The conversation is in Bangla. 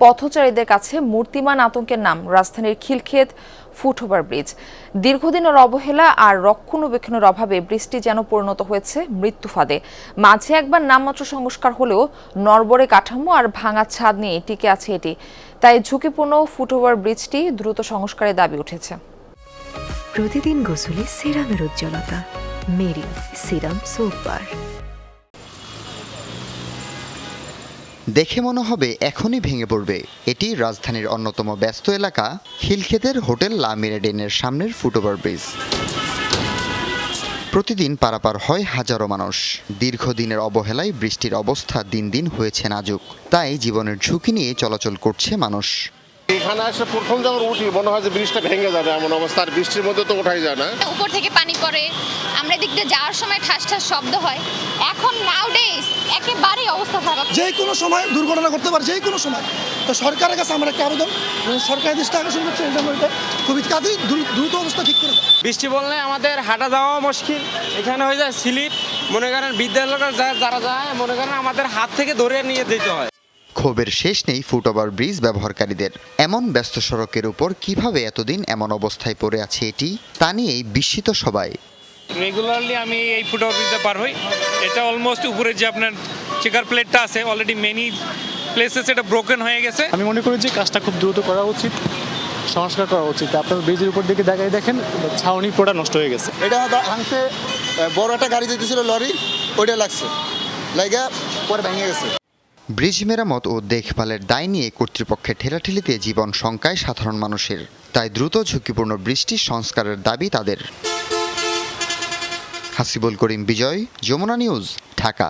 পথচারীদের কাছে মূর্তিমান আতঙ্কের নাম রাজধানীর খিলক্ষেত ফুটওভার ব্রিজ। দীর্ঘদিনের অবহেলা আর রক্ষণাবেক্ষণের অভাবে ব্রিজটি যেন পরিণত হয়েছে মৃত্যু ফাঁদে। মাঝে একবার নামমাত্র সংস্কার হলেও নড়বড়ে কাঠামো আর ভাঙা ছাদ নিয়ে টিকে আছে এটি। তাই ঝুঁকিপূর্ণ ফুটওভার ব্রিজটি দ্রুত সংস্কারের দাবি উঠেছে। প্রতিদিন গোসলে সিরামের উজ্জ্বলতা মেরি সিরাম সোপ বার। দেখে মনে হবে এখনই ভেঙে পড়বে। এটি রাজধানীর অন্যতম ব্যস্ত এলাকা খিলক্ষেতের হোটেল লা মেরিডিয়ানের সামনের ফুটওভার ব্রিজ। প্রতিদিন পারাপার হয় হাজারো মানুষ। দীর্ঘদিনের অবহেলায় বৃষ্টির অবস্থা দিন দিন হয়েছে নাজুক। তাই জীবনের ঝুঁকি নিয়ে চলাচল করছে মানুষ। এখানে এসে প্রথম যখন উঠি মনে হয় যে ব্রিজটা ভেঙে যাবে এমন অবস্থা, আর বৃষ্টির মধ্যে তো ওঠাই যায় না। উপর থেকে পানি পড়ে, আমরা দিক দিয়ে যাওয়ার সময় ঠাস ঠাস শব্দ হয়। এখন নাউডেজ একেবারেই অবস্থা খারাপ, যে কোনো সময় দুর্ঘটনা করতে পারে, যে কোনো সময়। তো সরকারের কাছে আমরা একটা আবেদন, সরকারের দৃষ্টি আকর্ষণ করছে এটা খুবই কাজে দ্রুত অবস্থা ঠিক করে। বৃষ্টি বললে আমাদের হাঁটা যাওয়া মুশকিল, এখানে হয়ে যায় স্লিপ। মনে করেন বিদ্যালয়ের যারা যায় মনে করেন আমাদের হাত থেকে ধরে নিয়ে যেতে হয়। ক্ষোভের শেষ নেই ফুটওভার ব্রিজ ব্যবহারকারীদের। এমন ব্যস্ত সড়কের উপর কিভাবে এতদিন এমন অবস্থায় পড়ে আছে এটি, তা নিয়েই বিস্মিত সবাই। রেগুলারলি আমি এই ফুটওভার ব্রিজে পার হই। এটা অলমোস্ট উপরে যে আপনার চেকার প্লেটটা আছে অলরেডি মেনি প্লেসেস এটা ব্রোকেন হয়ে গেছে। আমি মনে করি যে কাজটা খুব দ্রুত করা উচিত, সংস্কার করা উচিত। আপনার ব্রিজের উপর দিকে দেখাই দেখেন ছাউনি পুরোটা নষ্ট হয়ে গেছে। এটা ভাঙছে, বড় একটা গাড়ি যেতেছিল লরি, ওইটা লাগছে লাগা পরে ভেঙে গেছে। ব্রিজ মেরামত ও দেখভালের দায় নিয়ে কর্তৃপক্ষের ঠেলাঠেলিতে জীবন শঙ্কায় সাধারণ মানুষের। তাই দ্রুত ঝুঁকিপূর্ণ বৃষ্টির সংস্কারের দাবি তাদের। হাসিবুল করিম বিজয়, যমুনা নিউজ, ঢাকা।